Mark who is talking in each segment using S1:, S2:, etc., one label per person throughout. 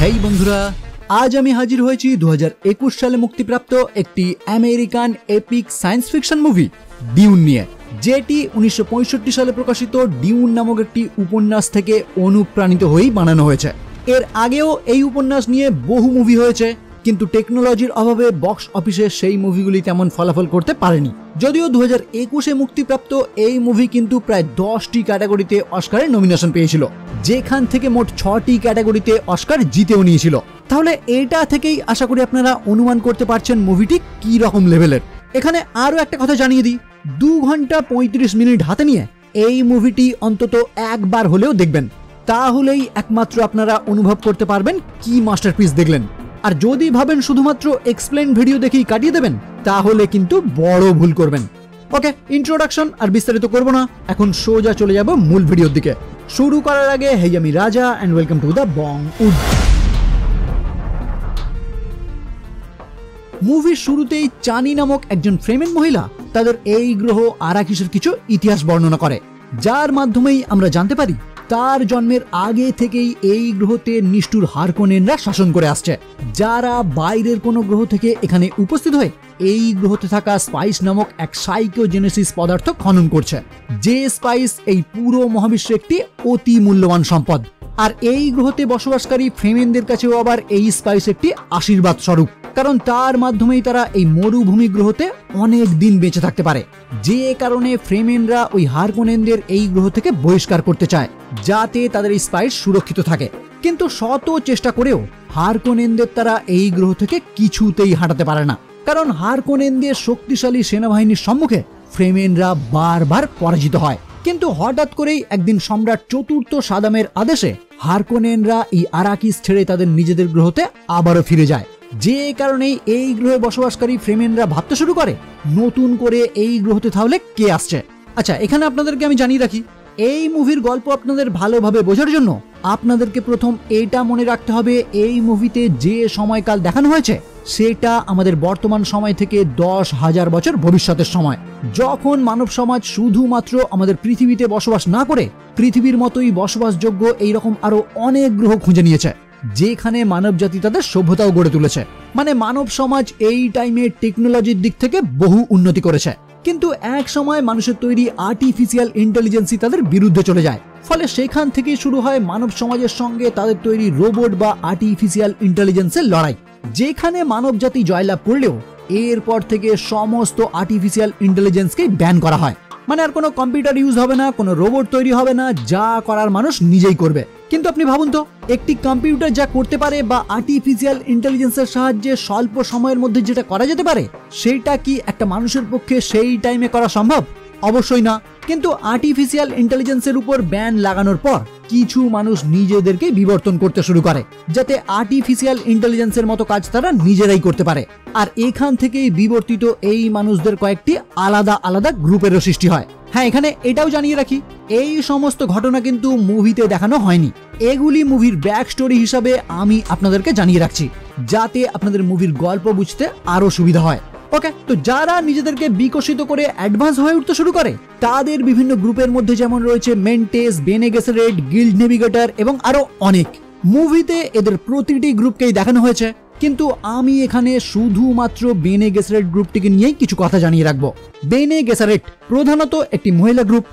S1: হেই বন্ধুরা, আজ আমি হাজির হয়েছি 2021 সালে মুক্তিপ্রাপ্ত একটি American epic science fiction movie Dune নিয়ে, যেটি 1965 সালে প্রকাশিত ডিউন নামক একটি উপন্যাস থেকে অনুপ্রাণিত হয়েই বানানো হয়েছে। এর আগেও এই উপন্যাস নিয়ে বহু মুভি হয়েছে, কিন্তু টেকনোলজির অভাবে বক্স অফিসে সেই মুভিগুলি তেমন ফলাফল করতে পারেনি। যদিও 2021-এ মুক্তিপ্রাপ্ত এই মুভি কিন্তু প্রায় 10টি ক্যাটাগরিতে অস্কারের নমিনেশন পেয়েছিল, যেখান থেকে মোট 6টি ক্যাটাগরিতে অস্কার জিতেও নিয়েছিল। তাহলে এটা থেকেই আশা করি আপনারা অনুমান করতে পারছেন মুভিটি কি রকম লেভেলের। এখানে আরো একটা কথা জানিয়ে দিই, 2 ঘন্টা 35 মিনিট হাতে নিয়ে এই মুভিটি অন্তত একবার হলেও দেখবেন, তাহলেই একমাত্র আপনারা অনুভব করতে পারবেন কি মাস্টারপিস দেখলেন। আর যদি ভাবেন শুধুমাত্র এক্সপ্লেন ভিডিও দেখেই কাটিয়ে দেবেন, তাহলে কিন্তু বড় ভুল করবেন। ওকে, ইন্ট্রোডাকশন আর বিস্তারিত করব না, এখন সোজা চলে যাব মূল ভিডিওর দিকে। শুরু করার আগে হেই, আমি Raja and welcome to the bong wood. মুভির শুরুতেই চানি নামক একজন ফ্রেমেন মহিলা তাদের এই গ্রহ আরাকিসের কিছু ইতিহাস বর্ণনা করে, যার মাধ্যমেই আমরা জানতে পারি তার জন্মের আগে থেকেই এই গ্রহতে নিষ্ঠুর হারকোনেনরা শাসন করে আসছে, যারা বাইরের কোনো গ্রহ থেকে এখানে উপস্থিত হয়ে এই গ্রহতে থাকা স্পাইস নামক এক সাইকোজেনেসিস পদার্থ খনন করছে, যে স্পাইস এই পুরো মহাবিশ্বে একটি অতি মূল্যবান সম্পদ। আর এই গ্রহতে বসবাসকারী ফ্রেমেনদের কাছেও আবার এই স্পাইস একটি আশীর্বাদ স্বরূপ, কারণ তার মাধ্যমেই তারা এই মরুভূমি গ্রহতে অনেক দিন বেঁচে থাকতে পারে, যে কারণে ফ্রেমেনরা ওই হারকোনেনদের এই গ্রহ থেকে বহিষ্কার করতে চায়, যাতে তাদের এই স্পাইস সুরক্ষিত থাকে। কিন্তু শত চেষ্টা করেও হারকোনেনদের তারা এই গ্রহ থেকে কিছুতেই হাঁটাতে পারে না, কারণ হারকোনেনদের শক্তিশালী সেনাবাহিনীর সম্মুখে ফ্রেমেনরা বারবার পরাজিত হয়। কিন্তু হঠাৎ করেই একদিন সম্রাট চতুর্থ সাদামের আদেশে হারকোনেনরা এই আরাকিস ছেড়ে তাদের নিজেদের গ্রহতে আবারও ফিরে যায়, যে কারণে এই গ্রহে বসবাসকারী ফ্রেমেনরা ভাবতে শুরু করে নতুন করে এই গ্রহতে তাহলে কে আসছে। আচ্ছা, এখানে আপনাদেরকে আমি জানিয়ে রাখি, এই মুভির গল্প আপনাদের ভালোভাবে বোঝার জন্য আপনাদেরকে প্রথম এটা মনে রাখতে হবে, এই মুভিতে যে সময়কাল দেখানো হয়েছে সেটা আমাদের বর্তমান সময় থেকে 10,000 বছর ভবিষ্যতের সময়, যখন মানব সমাজ শুধুমাত্র আমাদের পৃথিবীতে বসবাস না করে পৃথিবীর মতোই বসবাসযোগ্য এইরকম আরো অনেক গ্রহ খুঁজে নিয়েছে, যেখানে মানব জাতি তাদের সভ্যতাও গড়ে তুলেছে। মানে মানব সমাজ এই টাইমে টেকনোলজির দিক থেকে বহু উন্নতি করেছে, কিন্তু এক সময় মানুষের তৈরি আর্টিফিশিয়াল ইন্টেলিজেন্সই তাদের বিরুদ্ধে চলে যায়। ফলে সেখান থেকেই শুরু হয় মানব সমাজের সঙ্গে তাদের তৈরি রোবট বা আর্টিফিশিয়াল ইন্টেলিজেন্সের লড়াই, যেখানে মানব জাতি জয়লাভ করলেও এরপর থেকে সমস্ত আর্টিফিশিয়াল ইন্টেলিজেন্সকেই ব্যান করা হয়। মানে আর কোনো কম্পিউটার ইউজ হবে না, কোনো রোবট তৈরি হবে না, যা করার মানুষ নিজেই করবে। কিন্তু আপনি ভাবুন তো, একটি কম্পিউটার যা করতে পারে বা আর্টিফিশিয়াল ইন্টেলিজেন্সের সাহায্যে স্বল্প সময়ের মধ্যে যেটা করা যেতে পারে, সেটা কি একটা মানুষের পক্ষে সেই টাইমে করা সম্ভব? অবশ্যই না। কিন্তু আর্টিফিশিয়াল ইন্টেলিজেন্সের উপর ব্যান লাগানোর পর কিছু মানুষ নিজেদেরকে বিবর্তন করতে শুরু করে, যাতে আর্টিফিশিয়াল ইন্টেলিজেন্সের মতো কাজ তারা নিজেরাই করতে পারে। আর এখান থেকেই বিবর্তিত এই মানুষদের কয়েকটি আলাদা আলাদা গ্রুপেরও সৃষ্টি হয়। হ্যাঁ, এখানে এটাও জানিয়ে রাখি, এই সমস্ত ঘটনা কিন্তু মুভিতে দেখানো হয়নি, এগুলি মুভির ব্যাক স্টোরি হিসাবে আমি আপনাদেরকে জানিয়ে রাখছি, যাতে আপনাদের মুভির গল্প বুঝতে আরো সুবিধা হয়। ওকে, তো যারা নিজেদেরকে বিকশিত করে অ্যাডভান্স হয়ে উঠতে শুরু করে তাদের বিভিন্ন গ্রুপের মধ্যে যেমন রয়েছে মেন্টেস, বেনে গেসেরেট, গিল্ড নেভিগেটর এবং আরো অনেক। মুভিতে এদের প্রতিটি গ্রুপকেই দেখানো হয়েছে, কিন্তু আমি এখানে শুধুমাত্র বেনে গেসেরেট গ্রুপটিকে নিয়েই কিছু কথা জানিয়ে রাখবো। বেনে গেসেরেট প্রধানত একটি মহিলা গ্রুপ,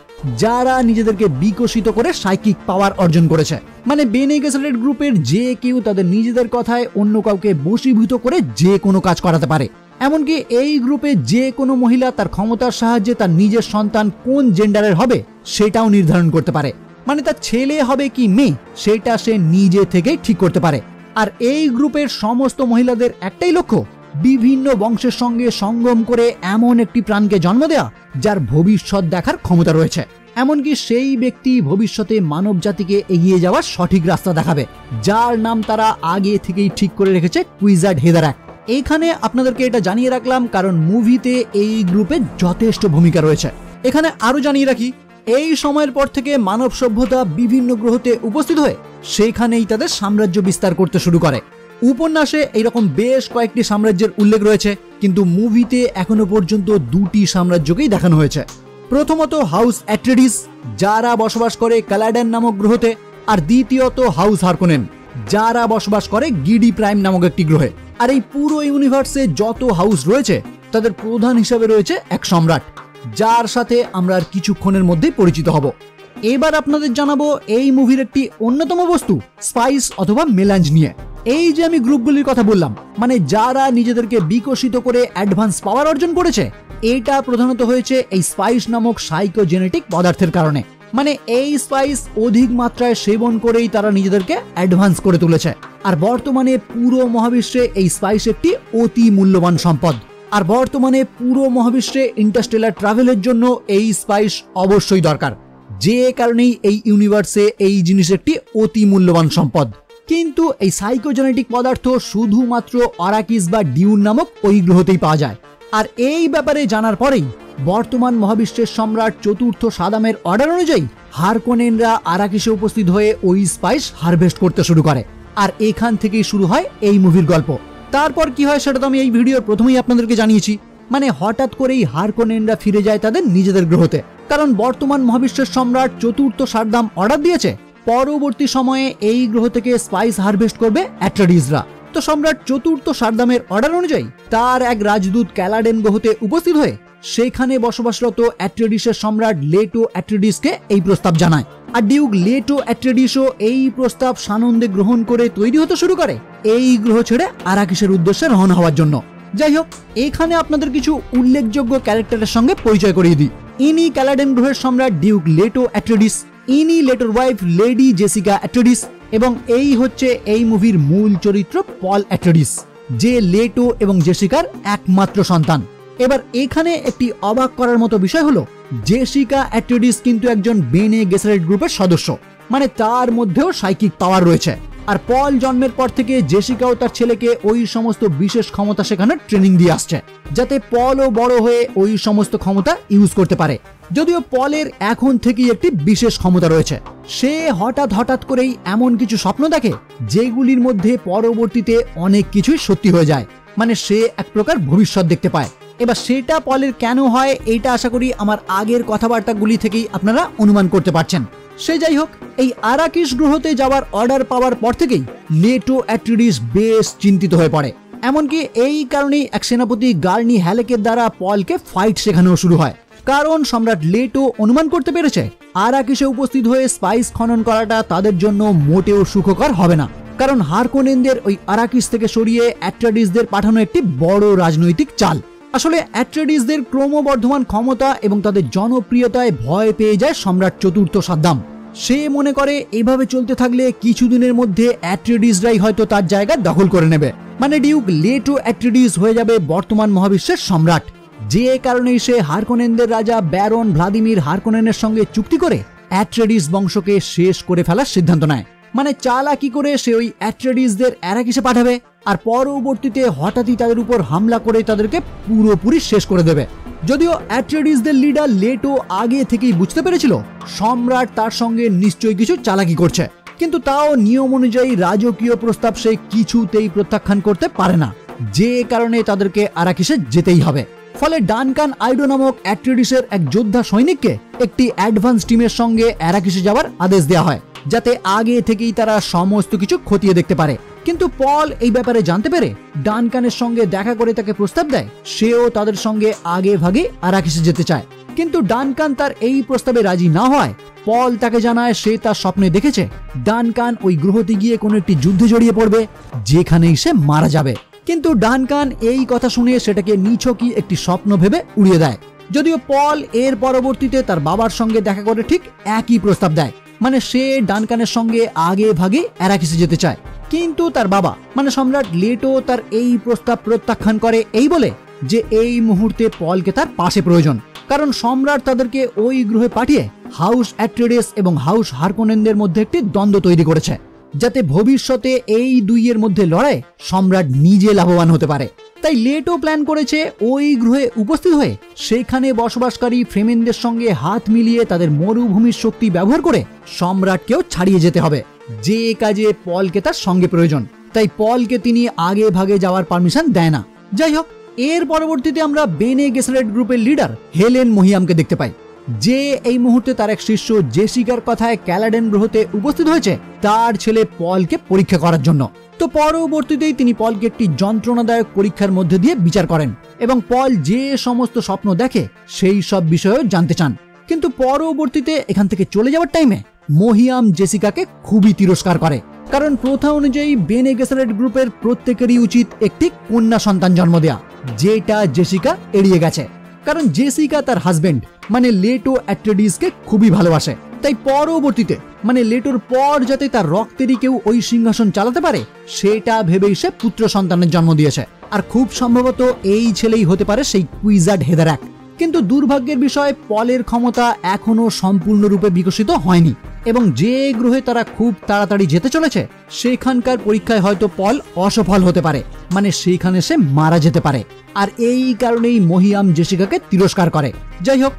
S1: যারা নিজেদেরকে বিকশিত করে সাইকিক পাওয়ার অর্জন করেছে। মানে বেনে গেসেরেট গ্রুপের যে কেউ তাদের নিজেদের কথায় অন্য কাউকে বশীভূত করে যে কোনো কাজ করাতে পারে। এমনকি এই গ্রুপে যে কোনো মহিলা তার ক্ষমতার সাহায্যে তার নিজের সন্তান কোন জেন্ডারের হবে সেটাও নির্ধারণ করতে পারে। মানে তার ছেলে হবে কি মেয়ে সেটা সে নিজে থেকেই ঠিক করতে পারে। আর এই গ্রুপের সমস্ত মহিলাদের একটাই লক্ষ্য, বিভিন্ন বংশের সঙ্গে সঙ্গম করে এমন একটি প্রাণকে জন্ম দেয়া যার ভবিষ্যৎ দেখার ক্ষমতা রয়েছে। এমনকি সেই ব্যক্তি ভবিষ্যতে মানব জাতিকে এগিয়ে যাওয়ার সঠিক রাস্তা দেখাবে, যার নাম তারা আগে থেকেই ঠিক করে রেখেছে কুইজার্ড হেদারাক। এইখানে আপনাদেরকে এটা জানিয়ে রাখলাম কারণ মুভিতে এই গ্রুপের যথেষ্ট ভূমিকা রয়েছে। এখানে আরো জানিয়ে রাখি, এই সময়ের পর থেকে মানব সভ্যতা বিভিন্ন গ্রহতে উপস্থিত হয়ে সেখানেই তাদের সাম্রাজ্য বিস্তার করতে শুরু করে। উপন্যাসে এইরকম বেশ কয়েকটি সাম্রাজ্যের উল্লেখ রয়েছে, কিন্তু মুভিতে এখনো পর্যন্ত 2টি সাম্রাজ্যকেই দেখানো হয়েছে। প্রথমত হাউস অ্যাট্রেডিস, যারা বসবাস করে ক্যালাডেন নামক গ্রহতে, আর দ্বিতীয়ত হাউস হারকোনেন, যারা বসবাস করে গিডি প্রাইম নামক একটি গ্রহে। আর এই পুরো ইউনিভার্সে যত হাউস রয়েছে তাদের প্রধান হিসাবে রয়েছে এক সম্রাট, যার সাথে আমরা আর কিছুক্ষণের মধ্যেই পরিচিত হব। এবার আপনাদের জানাবো এই মুভির একটি অন্যতম বস্তু স্পাইস অথবা মেলাঞ্জ নিয়ে। এই যে আমি গ্রুপগুলির কথা বললাম, মানে যারা নিজেদেরকে বিকশিত করে অ্যাডভান্স পাওয়ার অর্জন করেছে, এটা প্রধানত হয়েছে এই স্পাইস নামক সাইকোজেনেটিক পদার্থের কারণে। মানে এই স্পাইস অধিক মাত্রায় সেবন করেই তারা নিজেদেরকে অ্যাডভান্স করে তুলেছে। আর বর্তমানে পুরো মহাবিশ্বে এই স্পাইস একটি অতি মূল্যবান সম্পদ। আর বর্তমানে পুরো মহাবিশ্বে ইন্টারস্টেলার ট্রাভেলের জন্য এই স্পাইস অবশ্যই দরকার, যে কারণেই এই ইউনিভার্সে এই জিনিস একটি অতি মূল্যবান সম্পদ। কিন্তু এই সাইকোজেনেটিক পদার্থ শুধুমাত্র আরাকিস বা ডিউন নামক ওই গ্রহতেই পাওয়া যায়। আর এই ব্যাপারে জানার পরেই বর্তমান মহাবিশ্বের সম্রাট চতুর্থ সাদামের অর্ডার অনুযায়ী হারকোনেনরা আরাকিসে উপস্থিত হয়ে ওই স্পাইস হারভেস্ট করতে শুরু করে। আর এখান থেকেই শুরু হয় এই মুভির গল্প। তারপর কি হয় সেটা তো আমি এই ভিডিওর প্রথমেই আপনাদেরকে জানিয়েছি। মানে হঠাৎ করেই হারকোনেনরা ফিরে যায় তাদের নিজেদের গ্রহতে, কারণ বর্তমান মহাবিশ্বের সম্রাট চতুর্থ সারদাম অর্ডার দিয়েছে পরবর্তী সময়ে এই গ্রহ থেকে স্পাইস হারভেস্ট করবে অ্যাট্রেডিসরা। তো সম্রাট চতুর্থ সারদামের অর্ডার অনুযায়ী তার এক রাজদূত ক্যালাডেন গ্রহতে উপস্থিত হয়ে সেখানে বসবাসরত অ্যাট্রেডিসের সম্রাট লেটো অ্যাট্রেডিসকে এই প্রস্তাব জানায়। আর ডিউক লেটো অ্যাট্রেডিসও এই প্রস্তাব সানন্দে গ্রহণ করে তৈরি হতে শুরু করে এই গ্রহ ছেড়ে আরাকিসের উদ্দেশ্যে রওনা হওয়ার জন্য। যাই হোক, এখানে আপনাদের কিছু উল্লেখযোগ্য ক্যারেক্টারের সঙ্গে পরিচয় করিয়ে দিই। ইনি ক্যালাডেন গ্রহের সম্রাট ডিউক লেটো অ্যাট্রেডিস, ইনি লেটোর ওয়াইফ লেডি জেসিকা অ্যাট্রেডিস, এবং এই হচ্ছে এই মুভির মূল চরিত্র পল অ্যাট্রেডিস, যে লেটো এবং জেসিকার একমাত্র সন্তান। এবার এখানে একটি অবাক করার মতো বিষয় হলো, জেসিকা অ্যাট্রেডিস কিন্তু একজন বেনে গেসারেট গ্রুপের সদস্য, মানে তার মধ্যেও সাইকিক পাওয়ার রয়েছে। আর পল জন্মের পর থেকে জেসিকাও তার ছেলেকে ওই সমস্ত বিশেষ ক্ষমতা শেখানোর ট্রেনিং দিয়ে আসছে, যাতে পলও বড় হয়ে ওই সমস্ত ক্ষমতা ইউজ করতে পারে। যদিও পলের এখন থেকেই একটি বিশেষ ক্ষমতা রয়েছে, সে হঠাৎ করেই এমন কিছু স্বপ্ন দেখে যেগুলির মধ্যে পরবর্তীতে অনেক কিছুই সত্যি হয়ে যায়। মানে সে এক প্রকার ভবিষ্যৎ দেখতে পায়। এবার সেটা পলের কেন হয় এটা আশা করি আমার আগের কথাবার্তাগুলি থেকেই আপনারা অনুমান করতে পারছেন। সে যাই হোক, এই আরাকিস গ্রহতে যাওয়ার অর্ডার পাওয়ার পর থেকেই লেটো অ্যাট্রেডিস বেশ চিন্তিত হয়ে পড়ে। এমনকি এই কারণেই এক সেনাপতি গার্নি হ্যালেকের দ্বারা পলকে ফাইট শেখানো শুরু হয়, কারণ সম্রাট লেটো অনুমান করতে পেরেছে আরাকিসে উপস্থিত হয়ে স্পাইস খনন করাটা তাদের জন্য মোটেও সুখকর হবে না, কারণ হারকোনেনদের ওই আরাকিস থেকে সরিয়ে অ্যাট্রেডিসদের পাঠানো একটি বড় রাজনৈতিক চাল। আসলে অ্যাট্রেডিসদের ক্রমবর্ধমান ক্ষমতা এবং তাদের জনপ্রিয়তায় ভয় পেয়ে যায় সম্রাট চতুর্থ সাদ্দাম। সে মনে করে এইভাবে চলতে থাকলে কিছুদিনের মধ্যে অ্যাট্রেডিসরাই হয়তো তার জায়গা দখল করে নেবে, মানে ডিউক লেটো অ্যাট্রেডিস হয়ে যাবে বর্তমান মহাবিশ্বের সম্রাট। যে কারণেই সে হারকোনেনদের রাজা ব্যারন ভ্লাদিমির হারকোনেনের সঙ্গে চুক্তি করে অ্যাট্রেডিস বংশকে শেষ করে ফেলার সিদ্ধান্ত নেয়। মানে চালাকি করে সে ওই অ্যাট্রেডিসদের আরাকিসে পাঠাবে, আর পরবর্তীতে হঠাৎই তাদের উপর হামলা করে তাদেরকে পুরোপুরি শেষ করে দেবে। যদিও অ্যাট্রেডিসদের লিডার লেটো আগে থেকেই বুঝতে পেরেছিল সম্রাট তার সঙ্গে নিশ্চয়ই কিছু চালাকি করছে, কিন্তু তাও নিয়ম অনুযায়ী রাজকীয় প্রস্তাব সে কিছুতেই প্রত্যাখ্যান করতে পারে না, যে কারণে তাদেরকে আরাকিসে যেতেই হবে। ফলে ডানকান আইডো নামক অ্যাট্রেডিসের এক যোদ্ধা সৈনিককে একটি অ্যাডভান্স টিমের সঙ্গে আরাকিসে যাওয়ার আদেশ দেওয়া হয়, যাতে আগে থেকেই তারা সমস্ত কিছু খতিয়ে দেখতে পারে। কিন্তু পল এই ব্যাপারে জানতে পেরে ডানকানের সঙ্গে দেখা করে তাকে প্রস্তাব দেয় সেও তাদের সঙ্গে আগে ভাগে আরাকিসে যেতে চায়। কিন্তু ডানকান তার এই প্রস্তাবে রাজি না হয় পল তাকে জানায় সে তার স্বপ্নে দেখেছে ডানকান ওই গ্রহতে গিয়ে কোনো একটি যুদ্ধে জড়িয়ে পড়বে যেখানেই সে মারা যাবে। কিন্তু ডানকান এই কথা শুনে সেটাকে নিছকই একটি স্বপ্ন ভেবে উড়িয়ে দেয়। যদিও পল এর পরবর্তীতে তার বাবার সঙ্গে দেখা করে ঠিক একই প্রস্তাব দেয়, মানে সে ডানকানের সঙ্গে আগে ভাগে আরাকিসে যেতে চায়। কিন্তু তার বাবা মানে সম্রাট লেটো তার এই প্রস্তাব প্রত্যাখ্যান করে এই বলে যে এই মুহূর্তে পলকে তার পাশে প্রয়োজন, কারণ সম্রাট তাদেরকে ওই গ্রহে পাঠিয়ে হাউস অ্যাট্রেডিস এবং হাউস হারকোনেনদের মধ্যে একটি দ্বন্দ্ব তৈরি করেছে, যাতে ভবিষ্যতে এই দুইয়ের মধ্যে লড়াই সম্রাট নিজে লাভবান হতে পারে। তাই লেটো প্ল্যান করেছে ওই গ্রহে উপস্থিত হয়ে সেখানে বসবাসকারী ফ্রেমেনদের সঙ্গে হাত মিলিয়ে তাদের মরুভূমির শক্তি ব্যবহার করে সম্রাটকেও ছাড়িয়ে যেতে হবে, যে কাজে পলকে তার সঙ্গে প্রয়োজন। তাই পলকে তিনি আগে ভাগে যাওয়ার পারমিশন দেয় না। যাই হোক, এর পরবর্তীতে আমরা বেনে গেসারেট গ্রুপের লিডার হেলেন মহিয়ামকে দেখতে পাই। যে এই মুহূর্তে তার এক শিষ্য জেসিকার কথায় ক্যালাডেন গ্রহতে উপস্থিত হয়েছে তার ছেলে পলকে পরীক্ষা করার জন্য। তো পরবর্তীতেই তিনি পলকে একটি যন্ত্রণাদায়ক পরীক্ষার মধ্যে দিয়ে বিচার করেন এবং পল যে সমস্ত স্বপ্ন দেখে সেই সব বিষয়েও জানতে চান। কিন্তু পরবর্তীতে এখান থেকে চলে যাওয়ার টাইমে মহিয়াম জেসিকাকে খুবই তিরস্কার করে, কারণ প্রথা অনুযায়ী বেনে গেসারেট গ্রুপের প্রত্যেকেরই উচিত একটি কন্যা সন্তান জন্ম দেয়া, যেটা জেসিকা এড়িয়ে গেছে। কারণ জেসিকা তার হাজবেন্ড মানে লেটো অ্যাট্রেডিসকে খুবই ভালোবাসে, তাই পরবর্তীতে মানে লেটোর পর যাতে তার রক্তেরই কেউ ওই সিংহাসন চালাতে পারে সেটা ভেবেই সে পুত্র সন্তানের জন্ম দিয়েছে। আর খুব সম্ভবত এই ছেলেই হতে পারে সেই কুইজার্ড হেদারাক। কিন্তু দুর্ভাগ্যের বিষয় পলের ক্ষমতা এখনো সম্পূর্ণরূপে বিকশিত হয়নি এবং যে গ্রহে তারা খুব তাড়াতাড়ি যেতে চলেছে সেখানকার পরীক্ষায় হয়তো পল অসফল হতে পারে, মানে সেইখানে সে মারা যেতে পারে। আর এই কারণেই মহিয়াম জেসিকাকে তিরস্কার করে। যাই হোক,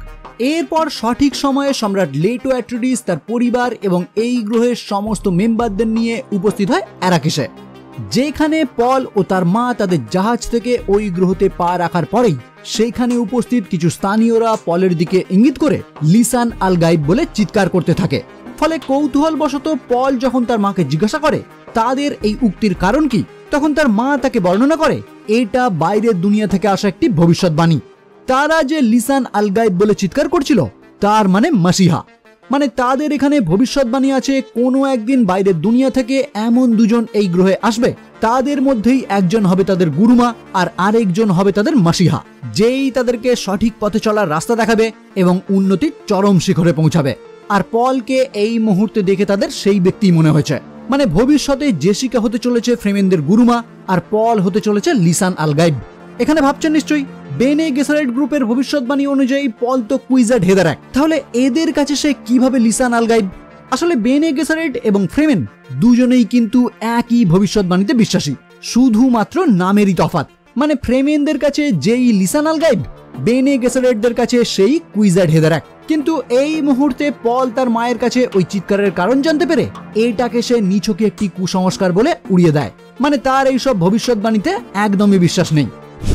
S1: এরপর সঠিক সময়ে সম্রাট লেটো অ্যাট্রেডিস তার পরিবার এবং এই গ্রহের সমস্ত মেম্বারদের নিয়ে উপস্থিত হয় অ্যারাকিসে, যেখানে পল ও তার মা তাদের জাহাজ থেকে ওই গ্রহতে পা রাখার পরেই সেইখানে উপস্থিত কিছু স্থানীয়রা পলের দিকে ইঙ্গিত করে লিসান আল গাইব বলে চিৎকার করতে থাকে। ফলে কৌতূহলবশত পল যখন তার মাকে জিজ্ঞাসা করে তাদের এই উক্তির কারণ কি, তখন তার মা তাকে বর্ণনা করে এটা বাইরের দুনিয়া থেকে আসা একটি ভবিষ্যৎবাণী। তারা যে লিসান আল গাইব বলে চিৎকার করছিল তার মানে মাসিহা, মানে তাদের এখানে ভবিষ্যৎবাণী আছে কোনো একদিন বাইরের দুনিয়া থেকে এমন দুজন এই গ্রহে আসবে, তাদের মধ্যেই একজন হবে তাদের গুরুমা আর আরেকজন হবে তাদের মাসিহা, যেই তাদেরকে সঠিক পথে চলার রাস্তা দেখাবে এবং উন্নতির চরম শিখরে পৌঁছাবে। আর পলকে এই মুহূর্তে দেখে তাদের সেই ব্যক্তি মনে হয়েছে, মানে ভবিষ্যতে জেসিকা হতে চলেছে ফ্রেমেনদের গুরুমা আর পল হতে চলেছে লিসান আল গাইব। এখানে ভাবছেন নিশ্চয়ই বেনে গেসারেট গ্রুপের ভবিষ্যৎবাণী অনুযায়ী পল তো কুইজার্ড হেদারাক, তাহলে এদের কাছে সে কিভাবে লিসান আল গাইব? আসলে বেনে গেসারেট এবং ফ্রেমেন দুজনেই কিন্তু একই ভবিষ্যৎবাণীতে বিশ্বাসী, শুধুমাত্র নামেরই তফাৎ। মানে ফ্রেমেনদের কাছে যেই লিসান আল গাইব, বেনে গেসারেটদের কাছে সেই কুইজার্ড হেদারাক। কিন্তু এই মুহূর্তে পল তার মায়ের কাছে ওই চিৎকারের কারণ জানতে পেরে এটাকে সে নিছকে একটি কুসংস্কার বলে উড়িয়ে দেয়, মানে তার এইসব ভবিষ্যৎবাণীতে একদমই বিশ্বাস নেই।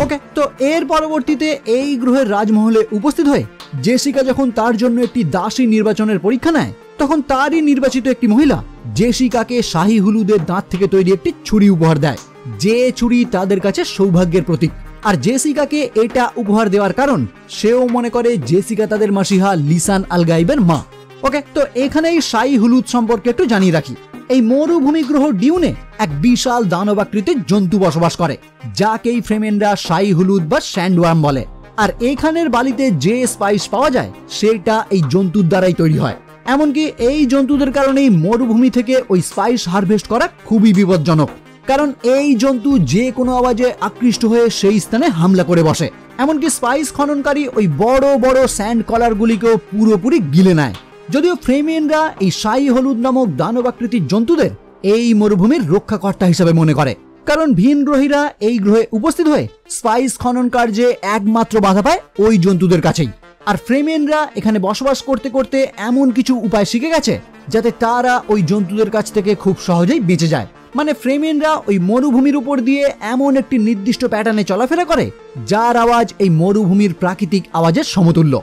S1: ওকে, তো এর পরবর্তীতে এই গ্রহের রাজমহলে উপস্থিত হয়ে জেসিকা যখন তার জন্য একটি দাসী নির্বাচনের পরীক্ষা নেয় তখন তারই নির্বাচিত একটি মহিলা জেসিকাকে শাহী হুলুদের দাঁত থেকে তৈরি একটি ছুরি উপহার দেয়, যে ছুরি তাদের কাছে সৌভাগ্যের প্রতীক। আর জেসিকাকে এটা উপহার দেওয়ার কারণ সেও মনে করে জেসিকা তাদের মাসিহা লিসান আল গাইবের মা। ওকে, তো এখানেই শাহী হুলুদ সম্পর্কে একটু জানিয়ে রাখি। এই মরুভূমি গ্রহ ডিউনে এক বিশাল দানবাকৃতির জন্তু বসবাস করে, যাকেই ফ্রেমেনরা শাহী হুলুদ বা স্যান্ডওয়ার্ম বলে। আর এখানের বালিতে যে স্পাইস পাওয়া যায় সেটা এই জন্তুর দ্বারাই তৈরি হয়। এমনকি এই জন্তুদের কারণেই মরুভূমি থেকে ওই স্পাইস হারভেস্ট করা খুবই বিপজ্জনক, কারণ এই জন্তু যে কোনো আওয়াজে আকৃষ্ট হয়ে সেই স্থানে হামলা করে বসে। এমনকি স্পাইস খননকারী ওই বড় বড় স্যান্ড কলারগুলিকেও পুরোপুরি গিলে নেয়। যদিও ফ্রেমিয়ানরা এই শাহী হলুদ নামক দানবাকৃতির জন্তুদের এই মরুভূমির রক্ষাকর্তা হিসেবে মনে করে, কারণ ভিনগ্রহীরা এই গ্রহে উপস্থিত হয়ে স্পাইস খনন কার্যে একমাত্র বাধা পায় ওই জন্তুদের কাছেই। আর ফ্রেমিয়ানরা এখানে বসবাস করতে করতে এমন কিছু উপায় শিখে গেছে যাতে তারা ওই জন্তুদের কাছ থেকে খুব সহজেই বেঁচে যায়। মানে ফ্রেমিয়ানরা ওই মরুভূমির উপর দিয়ে এমন একটি নির্দিষ্ট প্যাটার্নে চলাফেরা করে যার আওয়াজ এই মরুভূমির প্রাকৃতিক আওয়াজের সমতুল্য,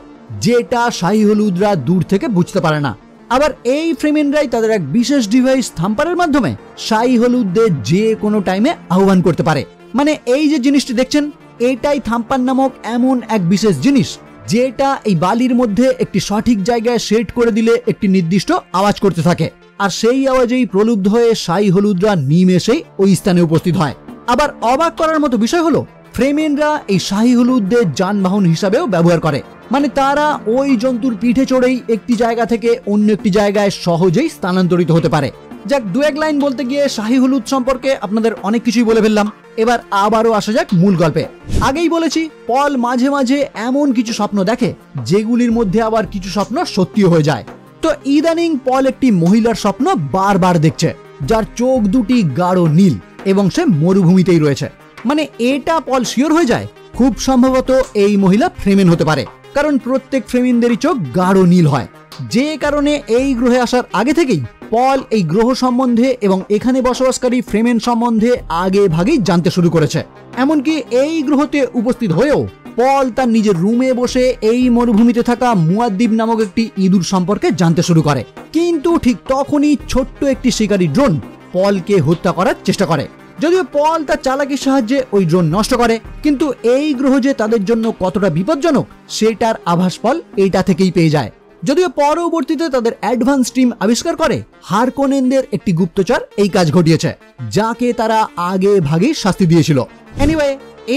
S1: যেটা শাহী হলুদরা দূর থেকে বুঝতে পারে না। আবার এই ফ্রেমিয়ানরাই তাদের এক বিশেষ ডিভাইস থাম্পারের মাধ্যমে শাহী হলুদদের যে কোনো টাইমে আহ্বান করতে পারে। মানে এই যে জিনিসটি দেখছেন এটাই থাম্পার নামক এমন এক বিশেষ জিনিস যেটা এই বালির মধ্যে একটি সঠিক জায়গায় সেট করে দিলে একটি নির্দিষ্ট আওয়াজ করতে থাকে, আর সেই আওয়াজেই প্রলুব্ধ হয়ে শাহী হলুদরা নিমেষেই ওই স্থানে উপস্থিত হয়। আবার অবাক করার মতো বিষয় হলো ফ্রেমিয়ানরা এই শাহী হলুদদের যানবাহন হিসাবেও ব্যবহার করে। মানে তারা ওই জন্তুর পিঠে চড়েই একটি জায়গা থেকে অন্য একটি জায়গায় সহজেই স্থানান্তরিত হতে পারে। যাক, দু এক লাইন বলতে গিয়ে শাহী হলুদ সম্পর্কে আপনাদের অনেক কিছুই বলে ফেললাম, এবার আবারও আসা যাক মূল গল্পে। আগেই বলেছি পল মাঝে মাঝে এমন কিছু স্বপ্ন দেখে যেগুলির মধ্যে আবার কিছু স্বপ্ন সত্যিও হয়ে যায়। তো ইদানিং পল একটি মহিলার স্বপ্ন বারবার দেখছে, যার চোখ দুটি গাঢ় নীল এবং সে মরুভূমিতেই রয়েছে। মানে এটা পল শিওর হয়ে যায় খুব সম্ভবত এই মহিলা ফ্রেমেন হতে পারে, কারণ প্রত্যেক ফ্রেমিনদেরই চোখ গাঢ় নীল হয়, যে কারণে এই গ্রহে আসার আগে থেকেই পল এই গ্রহ সম্বন্ধে এবং এখানে বসবাসকারী ফ্রেমেন সম্বন্ধে আগে ভাগেই জানতে শুরু করেছে। এমনকি এই গ্রহতে উপস্থিত হয়েও পল তার নিজের রুমে বসে এই মরুভূমিতে থাকা মুয়াদ্দিব নামক একটি ইঁদুর সম্পর্কে জানতে শুরু করে। কিন্তু ঠিক তখনই ছোট্ট একটি শিকারী ড্রোন পলকে হত্যা করার চেষ্টা করে। যদিও পল তার চালাকির সাহায্যে ওই ড্রোন নষ্ট করে, কিন্তু এই গ্রহ যে তাদের জন্য কতটা বিপজ্জনক সেটার আভাস পল এইটা থেকেই পেয়ে যায়। যদিও পরবর্তীতে তাদের অ্যাডভান্স টিম আবিষ্কার করে হারকোনেনদের একটি গুপ্তচর এই কাজ ঘটিয়েছে, যাকে তারা আগে ভাগেই শাস্তি দিয়েছিল। এনিওয়ে,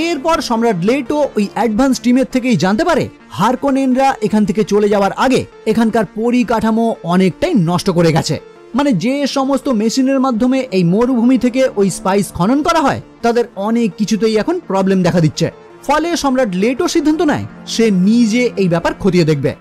S1: এরপর সম্রাট লেটো ওই অ্যাডভান্স টিমের থেকেই জানতে পারে হারকোনেনরা এখান থেকে চলে যাওয়ার আগে এখানকার পরিকাঠামো অনেকটাই নষ্ট করে গেছে। মানে যে সমস্ত মেশিনের মাধ্যমে এই মরুভূমি থেকে ওই স্পাইস খনন করা হয় তাদের অনেক কিছুতেই এখন প্রবলেম দেখা দিচ্ছে। ফলে সম্রাট লেটো সিদ্ধান্ত নেয় সে নিজে এই ব্যাপার খতিয়ে দেখবে।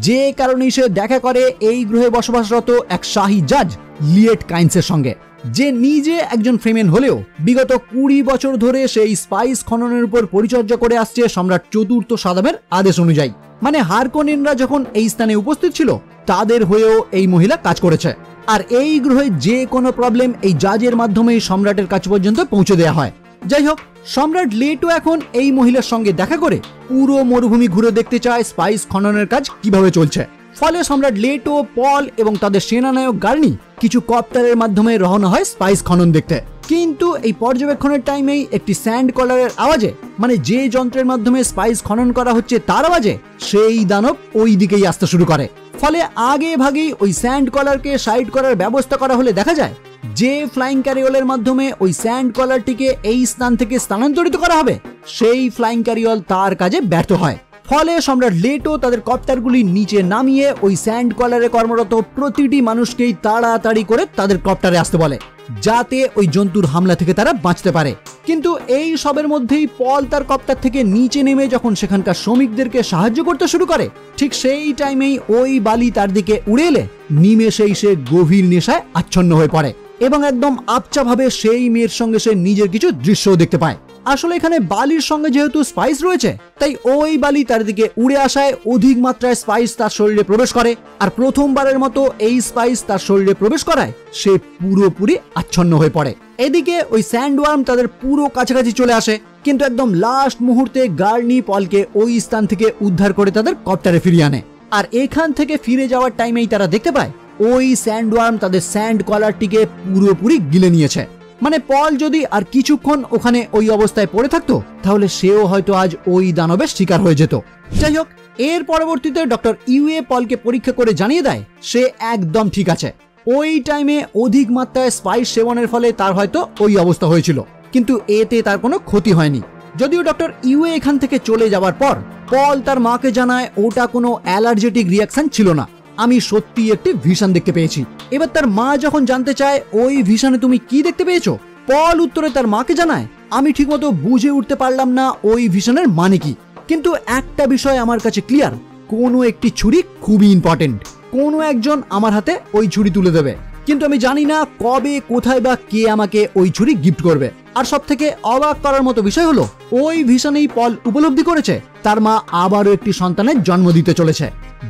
S1: যে কারণে সে দেখা করে এই গ্রহে বসবাসরত এক শাহী জাজ লিয়েট কাইন্সের সঙ্গে, যে নিজে একজন ফ্রেমেন হলেও বিগত 20 বছর ধরে সেই স্পাইস খননের উপর পরিচর্যা করে আসছে সম্রাট চতুর্থ সাদামের আদেশ অনুযায়ী। মানে হারকোনেনরা যখন এই স্থানে উপস্থিত ছিল তাদের হয়েও এই মহিলা কাজ করেছে। আর এই গ্রহে যে কোনো প্রবলেম এই জাজের মাধ্যমেই সম্রাটের কাছ পর্যন্ত পৌঁছে দেওয়া হয়। যাই হোক, সম্রাট লেটো এখন এই মহিলার সঙ্গে দেখা করে পুরো মরুভূমি ঘুরে দেখতে চায় স্পাইস খননের কাজ কিভাবে চলছে। ফলে সম্রাট লেটো, পল এবং তাদের সেনানায়ক গার্নি কিছু কপ্টারের মাধ্যমে রওনা হয় স্পাইস খনন দেখতে। কিন্তু এই পর্যবেক্ষণের টাইমেই একটি স্যান্ড কলারের আওয়াজে, মানে যে যন্ত্রের মাধ্যমে স্পাইস খনন করা হচ্ছে তার আওয়াজে, সেই দানব ওই দিকেই আসতে শুরু করে। ফলে আগে ভাগেই ওই স্যান্ড কলারকে সাইড করার ব্যবস্থা করা হলে দেখা যায় যে ফ্লাইং ক্যারিওলের মাধ্যমে ওই স্যান্ড কলারটিকে এই স্থান থেকে স্থানান্তরিত করা হবে, সেই ফ্লাইং ক্যারিওল তার কাজে ব্যর্থ হয়। ফলে সম্রাট লেটো তাদের কপ্টারগুলি নিচে নামিয়ে ওই স্যান্ড কলারে কর্মরত প্রতিটি মানুষকেই তাড়াতাড়ি করে তাদের কপ্টারে আসতে বলে, যাতে ওই জন্তুর হামলা থেকে তারা বাঁচতে পারে। কিন্তু এই সবের মধ্যেই পল তার কপ্টার থেকে নিচে নেমে যখন সেখানকার শ্রমিকদেরকে সাহায্য করতে শুরু করে, ঠিক সেই টাইমেই ওই বালি তার দিকে উড়ে এলে নিমেষেই সে গভীর নেশায় আচ্ছন্ন হয়ে পড়ে এবং একদম আবচাভাবে সেই মেয়ের সঙ্গে সে নিজের কিছু দৃশ্যও দেখতে পায়। আসলে এখানে বালির সঙ্গে যেহেতু স্পাইস রয়েছে, তাই ওই বালি তার দিকে উড়ে আসায় অধিক মাত্রায় স্পাইস তার শরীরে প্রবেশ করে। আর প্রথমবারের মতো এই স্পাইস তার শরীরে প্রবেশ করায় সে পুরোপুরি আচ্ছন্ন হয়ে পড়ে। এদিকে ওই স্যান্ডওয়ার্ম তাদের পুরো কাছাকাছি চলে আসে, কিন্তু একদম লাস্ট মুহূর্তে গার্নি পলকে ওই স্থান থেকে উদ্ধার করে তাদের কপ্টারে ফিরিয়ে আনে। আর এখান থেকে ফিরে যাওয়ার টাইমেই তারা দেখতে পায় ওই স্যান্ডওয়ার্ম তাদের স্যান্ড কলারটিকে পুরোপুরি গিলে নিয়েছে। মানে পল যদি আর কিছুক্ষণ ওখানে ওই অবস্থায় পড়ে থাকতো তাহলে সেও হয়তো আজ ওই দানবের শিকার হয়ে যেত। যাই হোক, এর পরবর্তীতে ডক্টর ইউএ পলকে পরীক্ষা করে জানিয়ে দেয় সে একদম ঠিক আছে। ওই টাইমে অধিক মাত্রায় স্পাইস সেবনের ফলে তার হয়তো ওই অবস্থা হয়েছিল, কিন্তু এতে তার কোনো ক্ষতি হয়নি। যদিও ডক্টর ইউএ এখান থেকে চলে যাওয়ার পর পল তার মাকে জানায় ওটা কোনো অ্যালার্জেটিক রিয়াকশন ছিল না, আমি সত্যি একটি ভিশন দেখতে পেয়েছি। এবার তার মা যখন জানতে চায় ওই ভিশনে তুমি কি দেখতে পেয়েছো, পল উত্তরে তার মাকে জানায় আমি ঠিকমতো বুঝে উঠতে পারলাম না ওই ভিশনের মানে কি, কিন্তু একটা বিষয় আমার কাছে ক্লিয়ার, কোনো একটি ছুরি খুবই ইম্পর্টেন্ট, কোনো একজন আমার হাতে ওই ছুরি তুলে দেবে, কিন্তু আমি জানি না কবে, কোথায় বা কে আমাকে ওই ছুরি গিফট করবে। আর সব থেকে অবাক করার মতো বিষয় হলো ওই ভিশনেই পল উপলব্ধি করেছে তার মা আবারও একটি সন্তানের জন্ম দিতে চলেছে,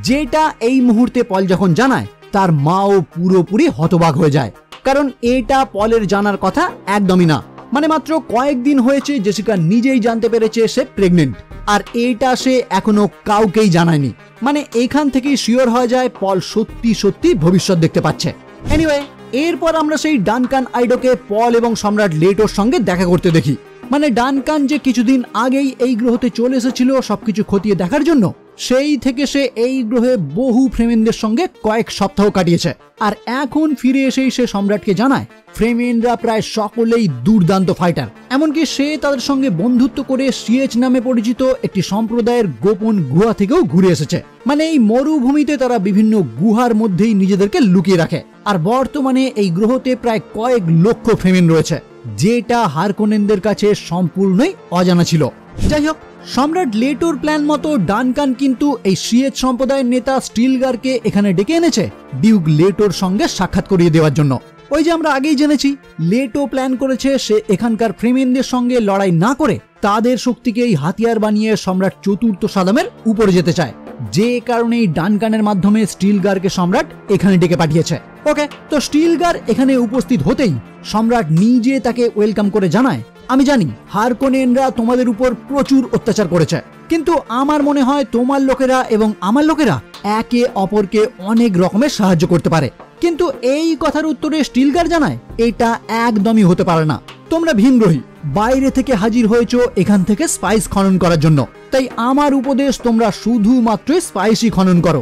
S1: যেটা এই মুহূর্তে পল যখন জানায় তার মাও পুরোপুরি হতবাক হয়ে যায়, কারণ এটা পলের জানার কথা একদমই না। মানে মাত্র কয়েকদিন হয়েছে জেসিকা নিজেই জানতে পেরেছে সে প্রেগনেন্ট, আর এটা সে এখনো কাউকেই জানায়নি। মানে এখান থেকেই শিওর হয়ে যায় পল সত্যি সত্যি ভবিষ্যৎ দেখতে পাচ্ছে। এনিওয়ে, এরপর আমরা সেই ডানকান আইডোকে পল এবং সম্রাট লেটোর সঙ্গে দেখা করতে দেখি। মানে ডানকান যে কিছুদিন আগেই এই গ্রহতে চলে এসেছিল সবকিছু খতিয়ে দেখার জন্য, সেই থেকে সে এই গ্রহে বহু ফ্রেমেনদের সঙ্গে কয়েক সপ্তাহ কাটিয়েছে। আর এখন ফিরে এসেই সে সম্রাটকে জানায় ফ্রেমেনরা প্রায় সকলেই দুর্দান্ত ফাইটার, এমনকি সে তাদের সঙ্গে বন্ধুত্ব করে সিএচ নামে পরিচিত একটি সম্প্রদায়ের গোপন গুহা থেকেও ঘুরে এসেছে। মানে এই মরুভূমিতে তারা বিভিন্ন গুহার মধ্যেই নিজেদেরকে লুকিয়ে রাখে। আর বর্তমানে এই গ্রহতে প্রায় কয়েক লক্ষ ফ্রেমেন রয়েছে, যেটা হারকোনেনদের কাছে সম্পূর্ণই অজানা ছিল। যাই হোক, সম্রাট লেটোর প্ল্যান মতো ডানকান কিন্তু এই সিএচ সম্প্রদায়ের নেতা স্টিলগারকে এখানে ডেকে এনেছে ডিউক লেটোর সঙ্গে সাক্ষাৎ করিয়ে দেওয়ার জন্য। ওই যে আমরা আগেই জেনেছি লেটো প্ল্যান করেছে সে এখানকার ফ্রেমেনদের সঙ্গে লড়াই না করে তাদের শক্তিকেই হাতিয়ার বানিয়ে সম্রাট চতুর্থ সাদামের উপরে যেতে চায়, যে কারণেই ডানকানের মাধ্যমে স্টিলগারকে সম্রাট এখানে ডেকে পাঠিয়েছে। ওকে, তো স্টিলগার এখানে উপস্থিত হতেই সম্রাট নিজে তাকে ওয়েলকাম করে জানায় আমি জানি হারকোনেনরা তোমাদের উপর প্রচুর অত্যাচার করেছে, কিন্তু আমার মনে হয় তোমার লোকেরা এবং আমার লোকেরা একে অপরকে অনেক রকমের সাহায্য করতে পারে। কিন্তু এই কথার উত্তরে স্টিলগার জানায় এটা একদমই হতে পারে না। তোমরা ভিনগ্রহী, বাইরে থেকে হাজির হয়েছো এখান থেকে স্পাইস খনন করার জন্য, তাই আমার উপদেশ তোমরা শুধুমাত্র স্পাইসই খনন করো।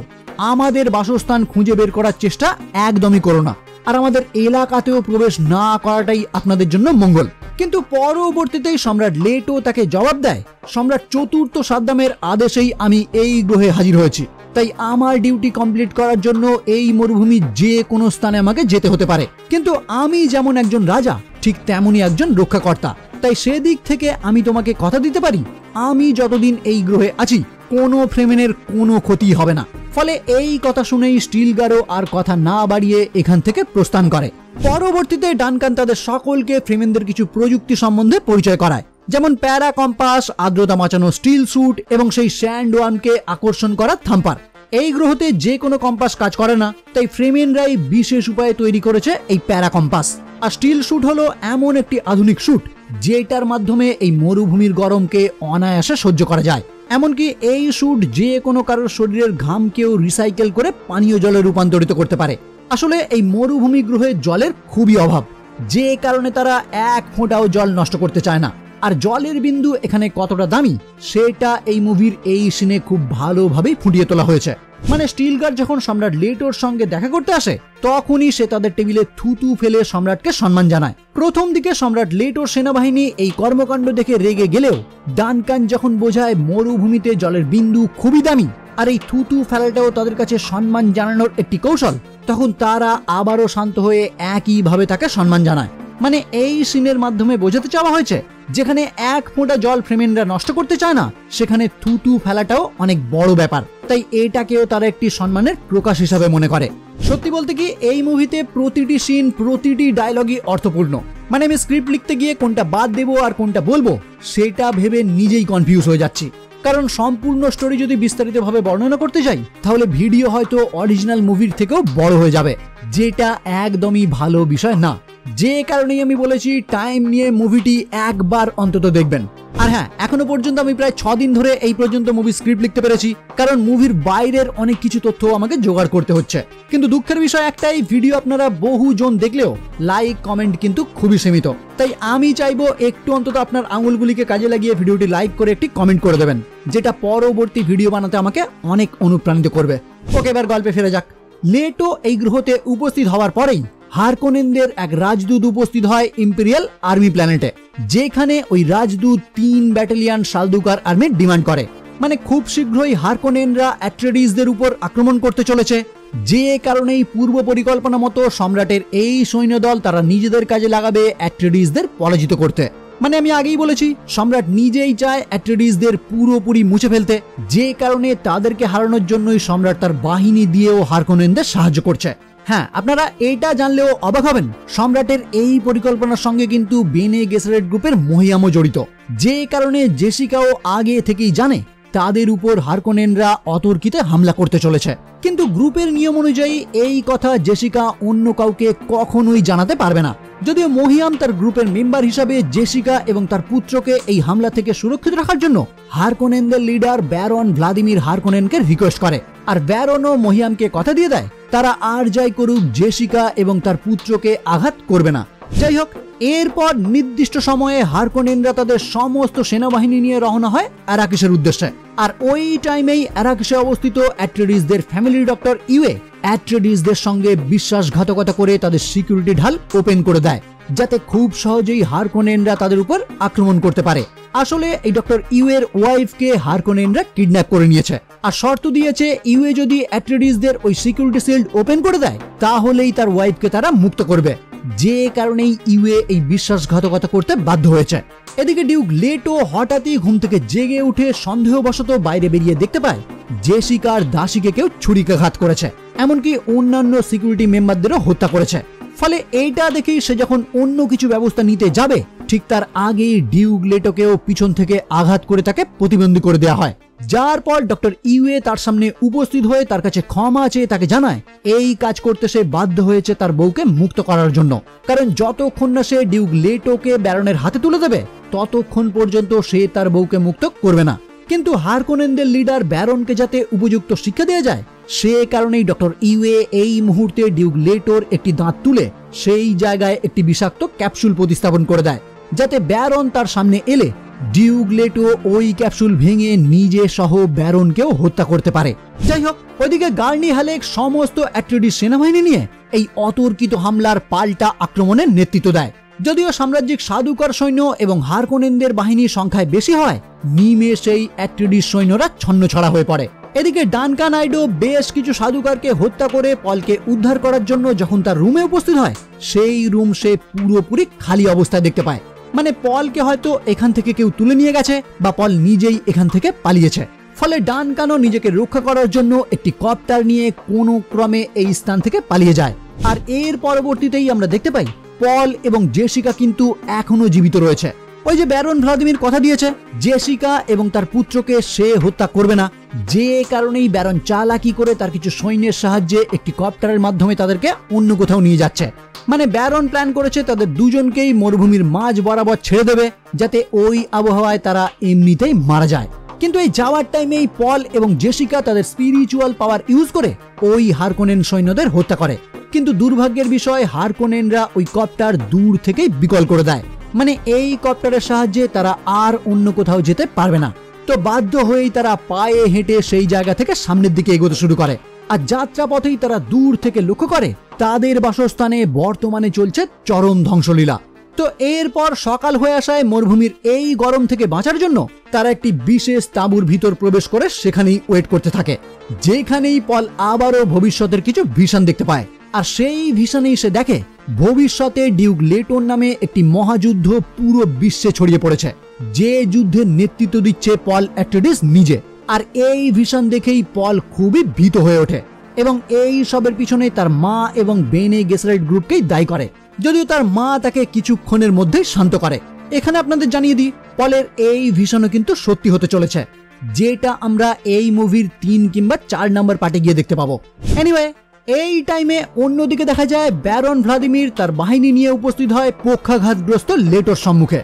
S1: আমাদের বাসস্থান খুঁজে বের করার চেষ্টা একদমই করো না, আর আমাদের এলাকাতেও প্রবেশ না করাটাই আপনাদের জন্য মঙ্গল। কিন্তু পরবর্তীতে সম্রাট লেটো তাকে জবাব দেয়, সম্রাট চতুর্থ সাদ্দামের আদেশেই আমি এই গ্রহে হাজির হয়েছি, তাই আমার ডিউটি কমপ্লিট করার জন্য এই মরুভূমির যে কোনো স্থানে আমাকে যেতে হতে পারে। কিন্তু আমি যেমন একজন রাজা, ঠিক তেমনই একজন রক্ষাকর্তা, তাই সেদিক থেকে আমি তোমাকে কথা দিতে পারি, আমি যতদিন এই গ্রহে আছি কোনো ফ্রেমেনের কোনো ক্ষতি হবে না। ফলে এই কথা শুনেই স্টিলগারও আর কথা না বাড়িয়ে এখান থেকে প্রস্থান করে। পরবর্তীতে ডানকান তাদের সকলকে ফ্রেমেনদের কিছু প্রযুক্তি সম্বন্ধে পরিচয় করায়, যেমন প্যারা কম্পাস, আর্দ্রতা বাঁচানো স্টিল স্যুট এবং সেই স্যান্ড ওয়ার্মকে আকর্ষণ করা থাম্পার। এই গ্রহতে যে কোনো কম্পাস কাজ করে না, তাই ফ্রেমেনরাই বিশেষ উপায়ে তৈরি করেছে এই প্যারা কম্পাস। আর স্টিল স্যুট হলো এমন একটি আধুনিক স্যুট যেটার মাধ্যমে এই মরুভূমির গরমকে অনায়াসে সহ্য করা যায়। এমনকি এই স্যুট যে কোনো কারোর শরীরের ঘামকেও রিসাইকেল করে পানীয় জলে রূপান্তরিত করতে পারে। আসলে এই মরুভূমি গ্রহে জলের খুবই অভাব, যে কারণে তারা এক ফোঁটাও জল নষ্ট করতে চায় না। আর জলের বিন্দু এখানে কতটা দামি সেটা এই মুভির এই সিনে খুব ভালোভাবেই ফুটিয়ে তোলা হয়েছে। মানে স্টিলগার যখন সম্রাট লেটোর সঙ্গে দেখা করতে আসে তখনই সে তাদের টেবিলে থুতু ফেলে সম্রাটকে সম্মান জানায়। প্রথম দিকে সম্রাট লেটোর সেনাবাহিনী এই কর্মকাণ্ড দেখে রেগে গেলেও ডানকান যখন বোঝায় মরুভূমিতে জলের বিন্দু খুবই দামি আর এই থুতু ফেলাটাও তাদের কাছে সম্মান জানানোর একটি কৌশল, তখন তারা আবারও শান্ত হয়ে একইভাবে তাকে সম্মান জানায়। মানে এই সিনের মাধ্যমে বোঝাতে চাওয়া হয়েছে যেখানে এক ফোঁটা জল ফ্রেমেনরা নষ্ট করতে চায় না, সেখানে থুতু ফেলাটাও অনেক বড় ব্যাপার, তাই এটাকেও তারা একটি সম্মানের প্রকাশ হিসাবে মনে করে। সত্যি বলতে কি এই মুভিতে প্রতিটি সিন, প্রতিটি ডায়লগই অর্থপূর্ণ। মানে আমি স্ক্রিপ্ট লিখতে গিয়ে কোনটা বাদ দেবো আর কোনটা বলবো সেটা ভেবে নিজেই কনফিউজ হয়ে যাচ্ছি, কারণ সম্পূর্ণ স্টোরি যদি বিস্তারিতভাবে বর্ণনা করতে যাই তাহলে ভিডিও হয়তো অরিজিনাল মুভির থেকেও বড় হয়ে যাবে, যেটা একদমই ভালো বিষয় না। যে কারণেই আমি বলেছি টাইম নিয়ে মুভিটি একবার অন্তত দেখবেন। আর হ্যাঁ, এখনো পর্যন্ত আমি প্রায় 6 দিন ধরে এই পর্যন্ত মুভি স্ক্রিপ্ট লিখতে পেরেছি, কারণ মুভির বাইরের অনেক কিছু তথ্য আমাকে জোগাড় করতে হচ্ছে। কিন্তু দুঃখের বিষয় একটাই, ভিডিও আপনারা বহুজন দেখলেও লাইক কমেন্ট কিন্তু খুবই সীমিত। তাই আমি চাইবো একটু অন্তত আপনার আঙুলগুলিকে কাজে লাগিয়ে ভিডিওটি লাইক করে একটি কমেন্ট করে দেবেন, যেটা পরবর্তী ভিডিও বানাতে আমাকে অনেক অনুপ্রাণিত করবে। ওকে, এবার গল্পে ফিরে যাক। লেটো এই গ্রহতে উপস্থিত হওয়ার পরেই হারকোনেনদের এক রাজদূত উপস্থিত হয় ইম্পেরিয়াল আর্মি প্ল্যানেটে, যেখানে ওই রাজদূত 3 ব্যাটালিয়ন শালদুকার আর্মির ডিমান্ড করে। মানে খুব শীঘ্রই হারকোনেনরা অ্যাট্রেডিসদের উপর আক্রমণ করতে চলেছে, যে কারণেই পূর্ব পরিকল্পনা মতো সম্রাটের এই সৈন্যদল তারা নিজেদের কাজে লাগাবে অ্যাট্রেডিসদের পরাজিত করতে। মানে আমি আগেই বলেছি সম্রাট নিজেই চায় অ্যাট্রেডিসদের পুরোপুরি মুছে ফেলতে, যে কারণে তাদেরকে হারানোর জন্যই সম্রাট তার বাহিনী দিয়েও হারকোনেনদের সাহায্য করছে। হ্যাঁ, আপনারা এটা জানলেও অবাক হবেন, সম্রাটের এই পরিকল্পনার সঙ্গে কিন্তু বেনে গেসারেট গ্রুপের মহিয়ামও জড়িত, যে কারণে জেসিকাও আগে থেকেই জানে তাদের উপর হারকোনেনরা অতর্কিতে হামলা করতে চলেছে। কিন্তু গ্রুপের নিয়ম অনুযায়ী এই কথা জেসিকা অন্য কাউকে কখনোই জানাতে পারবে না। যদিও মহিয়াম তার গ্রুপের মেম্বার হিসাবে জেসিকা এবং তার পুত্রকে এই হামলা থেকে সুরক্ষিত রাখার জন্য হারকোনেনদের লিডার ব্যারন ভ্লাদিমির হারকোনেনকে রিকোয়েস্ট করে, আর ব্যারনও মহিয়ামকে কথা দিয়ে দেয় তারা আর যাই করুক জেসিকা এবং তার পুত্রকে আঘাত করবে না। যাই হোক, এরপর নির্দিষ্ট সময়ে হারকোনেনরা তাদের সমস্ত সেনাবাহিনী নিয়ে রওনা হয় আরাকিসের উদ্দেশ্যে। আর ওই টাইমেই আরাকিসে অবস্থিত অ্যাট্রেডিসদের ফ্যামিলি ডক্টর ইউয়ে অ্যাট্রেডিসদের সঙ্গে বিশ্বাসঘাতকতা করে তাদের সিকিউরিটি ঢাল ওপেন করে দেয়, যাতে খুব সহজেই হারকোনেনরা তাদের উপর আক্রমণ করতে পারে। আসলে এই ডক্টর ইউয়ের ওয়াইফকে হারকোনেনরা কিডন্যাপ করে নিয়েছে, আর শর্ত দিয়েছে ইউয়ে যদি অ্যাট্রেডিসদের ওই সিকিউরিটি শিল্ড ওপেন করে দেয় তাহলেই তার ওয়াইফকে তারা মুক্ত করবে, যে কারণেই ইউয়ে এই বিশ্বাসঘাতকতা করতে বাধ্য হয়েছে। এদিকে ডিউক লেটো হঠাৎই ঘুম থেকে জেগে উঠে সন্দেহবশত বাইরে বেরিয়ে দেখতে পায় জেসিকার দাসীকে কেউ ছুরিকাঘাত করেছে, এমনকি অন্যান্য সিকিউরিটি মেম্বারদেরও হত্যা করেছে। ফলে এইটা দেখেই সে যখন অন্য কিছু ব্যবস্থা নিতে যাবে ঠিক তার আগেই ডিউক লেটোকেও পিছন থেকে আঘাত করে তাকে প্রতিবন্ধী করে দেওয়া হয়, যার পর ডক্টর ইউয়ে তার সামনে উপস্থিত হয়ে তার কাছে ক্ষমা চেয়ে তাকে জানায় এই কাজ করতে সে বাধ্য হয়েছে তার বউকে মুক্ত করার জন্য, কারণ যতক্ষণ না সে ডিউক লেটোকে ব্যারনের হাতে তুলে দেবে ততক্ষণ পর্যন্ত সে তার বউকে মুক্ত করবে না। কিন্তু হারকোনেনদের লিডার ব্যারনকে যাতে উপযুক্ত শিক্ষা দেওয়া যায় সে কারণেই ডক্টর ইউএ এই মুহূর্তে ডিউক লেটোর একটি দাঁত তুলে সেই জায়গায় একটি বিষাক্ত ক্যাপসুল প্রতিস্থাপন করে দেয়, যাতে ব্যারন তার সামনে এলে ডিউক লেটো ওই ক্যাপসুল ভেঙে নিজে সহ ব্যারনকেও হত্যা করতে পারে। যাই হোক, ওইদিকে গার্নি হ্যালেক সমস্ত অ্যাট্রেডিস সেনাবাহিনী নিয়ে এই অতর্কিত হামলার পাল্টা আক্রমণের নেতৃত্ব দেয়। যদিও সাম্রাজ্যিক সাধুকার সৈন্য এবং হারকোনেনদের বাহিনীর সংখ্যায় বেশি হয়, নিমেষেই অ্যাট্রেডিস সৈন্যরা ছন্নছাড়া হয়ে পড়ে। এদিকে ডানকান আইডো বেশ কিছু সাধুকারকে হত্যা করে পলকে উদ্ধার করার জন্য যখন তার রুমে উপস্থিত হয়, সেই রুম সে পুরোপুরি খালি অবস্থায় দেখতে পায়। মানে পলকে হয়তো এখান থেকে কেউ তুলে নিয়ে গেছে বা পল নিজেই এখান থেকে পালিয়েছে। ফলে ডানকানও নিজেকে রক্ষা করার জন্য একটি কপ্টার নিয়ে কোনো ক্রমে এই স্থান থেকে পালিয়ে যায়। আর এর পরবর্তীতেই আমরা দেখতে পাই পল এবং জেসিকা কিন্তু এখনো জীবিত রয়েছে। ওই যে ব্যারন ভ্লাদিমির কথা দিয়েছে জেসিকা এবং তার পুত্রকে সে হত্যা করবে না, যে কারণেই ব্যারন চালাকি করে তার কিছু সৈন্যের সাহায্যে একটি কপ্টারের মাধ্যমে তাদেরকে অন্য কোথাও নিয়ে যাচ্ছে। মানে ব্যারন প্ল্যান করেছে তাদের দুজনকেই মরুভূমির মাঝ বরাবর ছেড়ে দেবে, যাতে ওই আবহাওয়ায় তারা এমনিতেই মারা যায়। কিন্তু এই যাওয়ার টাইমেই পল এবং জেসিকা তাদের স্পিরিচুয়াল পাওয়ার ইউজ করে ওই হারকোনেন সৈন্যদের হত্যা করে। কিন্তু দুর্ভাগ্যের বিষয় হারকোনেনরা ওই কপ্টার দূর থেকেই বিকল করে দেয়। মানে এই কপ্টারের সাহায্যে তারা আর অন্য কোথাও যেতে পারবে না। তো বাধ্য হয়েই তারা পায়ে হেঁটে সেই জায়গা থেকে সামনের দিকে এগোতে শুরু করে। আর যাত্রাপথেই তারা দূর থেকে লক্ষ্য করে তাদের বাসস্থানে বর্তমানে চলছে চরম ধ্বংসলীলা। তো এরপর সকাল হয়ে আসায় মরুভূমির এই গরম থেকে বাঁচার জন্য তারা একটি বিশেষ তাঁবুর ভিতর প্রবেশ করে সেখানেই ওয়েট করতে থাকে, যেখানেই পল আবারও ভবিষ্যতের কিছু ভিশন দেখতে পায়। আর সেই ভিশনেই সে দেখে ভবিষ্যতে ডিউক লেটোর নামে একটি মহাযুদ্ধ পুরো বিশ্বে ছড়িয়ে পড়েছে, যে যুদ্ধের নেতৃত্ব দিচ্ছে পল অ্যাট্রেডিস নিজে। আর এই ভিশন দেখেই পল খুবই ভীত হয়ে ওঠে এবং এই সবের পিছনে তার মা এবং বেনে গেসারেট গ্রুপকেই দায়ী করে, যদিও তার মা তাকে কিছুক্ষণের মধ্যেই শান্ত করে। এখানে আপনাদের জানিয়ে দিই পলের এই ভিশনও কিন্তু সত্যি হতে চলেছে, যেটা আমরা এই মুভির 3 কিংবা 4 নম্বর পার্টে গিয়ে দেখতে পাবো। এনিওয়ে, এই টাইমে অন্যদিকে দেখা যায় ব্যারন ভ্লাদিমির তার বাহিনী নিয়ে উপস্থিত হয় পক্ষাঘাতগ্রস্ত লেটোর সম্মুখে,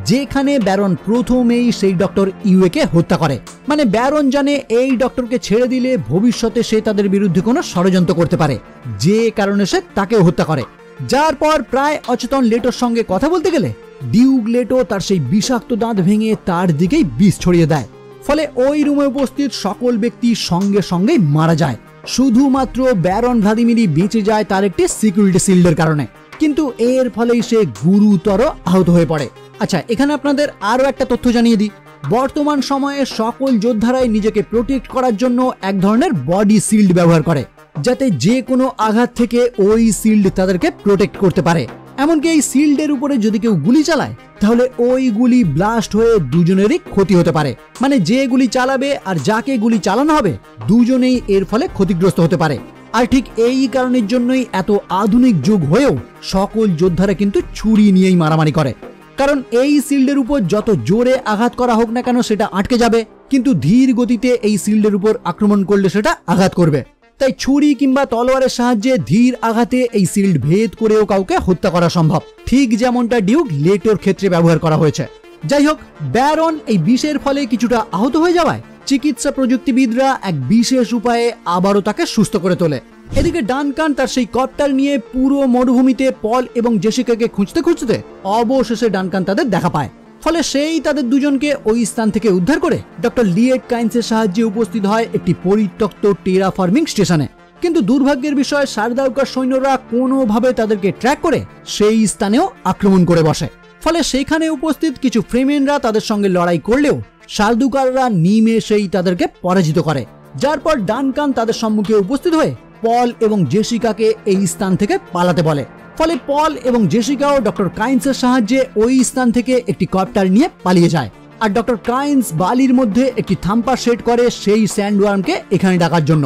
S1: যেখানে ব্যারন প্রথমেই সেই ডক্টর ইউএ কে হত্যা করে। মানে ব্যারন জানে এই ডক্টরকে ছেড়ে দিলে ভবিষ্যতে সে তাদের বিরুদ্ধে কোনো ষড়যন্ত্র করতে পারে, যে কারণে সে তাকেও হত্যা করে। যার পর প্রায় অচেতন লেটোর সঙ্গে কথা বলতে গেলে ডিউক লেটো তার সেই বিষাক্ত দাঁত ভেঙে তার দিকেই বিষ ছড়িয়ে দেয়। ফলে ওই রুমে উপস্থিত সকল ব্যক্তি সঙ্গে সঙ্গেই মারা যায়, শুধুমাত্র ব্যারন ভ্লাদিমিরই বেঁচে যায় তার একটি সিকিউরিটি শিল্ডের কারণে। কিন্তু এর ফলেই সে গুরুতর আহত হয়ে পড়ে। আচ্ছা, এখানে আপনাদের আরো একটা তথ্য জানিয়ে দিই। বর্তমান সময়ে সকল যোদ্ধারাই নিজেকে প্রোটেক্ট করার জন্য এক ধরনের বডি শিল্ড ব্যবহার করে, যাতে যে কোনো আঘাত থেকে ওই শিল্ড তাদেরকে প্রোটেক্ট করতে পারে। এমনকি এই শিল্ডের উপরে যদি কেউ গুলি চালায় তাহলে ওই গুলি ব্লাস্ট হয়ে দুজনেরই ক্ষতি হতে পারে। মানে যে গুলি চালাবে আর যাকে গুলি চালানো হবে দুজনেই এর ফলে ক্ষতিগ্রস্ত হতে পারে। আর ঠিক এই কারণের জন্যই এত আধুনিক যুগ হয়েও সকল যোদ্ধারা কিন্তু ছুরি নিয়েই মারামারি করে, কারণ এই শিল্ডের উপর যত জোরে আঘাত করা হোক না কেন সেটা আটকে যাবে, কিন্তু ধীর গতিতে এই শিল্ডের উপর আক্রমণ করলে সেটা আঘাত করবে। তাই ছুরি কিংবা তলোয়ারের সাহায্যে ধীর আঘাতে এই শিল্ড ভেদ করেও কাউকে হত্যা করা সম্ভব, ঠিক যেমনটা ডিউক লেটোর ক্ষেত্রে ব্যবহার করা হয়েছে। যাই হোক, ব্যারন এই বিষের ফলে কিছুটা আহত হয়ে যাওয়ায় চিকিৎসা প্রযুক্তিবিদরা এক বিশেষ উপায়ে আবারও তাকে সুস্থ করে তোলে। এদিকে ডানকান তার সেই কপ্টার নিয়ে পুরো মরুভূমিতে পল এবং জেসিকাকে খুঁজতে খুঁজতে অবশেষে ডানকান তাদের দেখা পায়। ফলে সেই তাদের দুজনকে ওই স্থান থেকে উদ্ধার করে ডক্টর লিয়েট কাইন্সের সাহায্যে উপস্থিত হয় একটি পরিত্যক্ত টেরাফর্মিং স্টেশনে। কিন্তু দুর্ভাগ্যের বিষয় সারদাউকার সৈন্যরা কোনোভাবে তাদেরকে ট্র্যাক করে সেই স্থানেও আক্রমণ করে বসে। ফলে সেখানে উপস্থিত কিছু ফ্রেমেনরা তাদের সঙ্গে লড়াই করলেও সারদুকাররা নিমেষেই তাদেরকে পরাজিত করে। যার পর ডানকান তাদের সম্মুখে উপস্থিত হয়ে পল এবং জেসিকাকে এই স্থান থেকে পালাতে বলে। ফলে পল এবং জেসিকাও ডক্টর কাইন্সের সাহায্যে ওই স্থান থেকে একটি কপ্টার নিয়ে পালিয়ে যায়। আর ডক্টর কাইন্স বালির মধ্যে একটি থাম্পার সেট করে সেই স্যান্ডওয়ার্মকে এখানে ডাকার জন্য,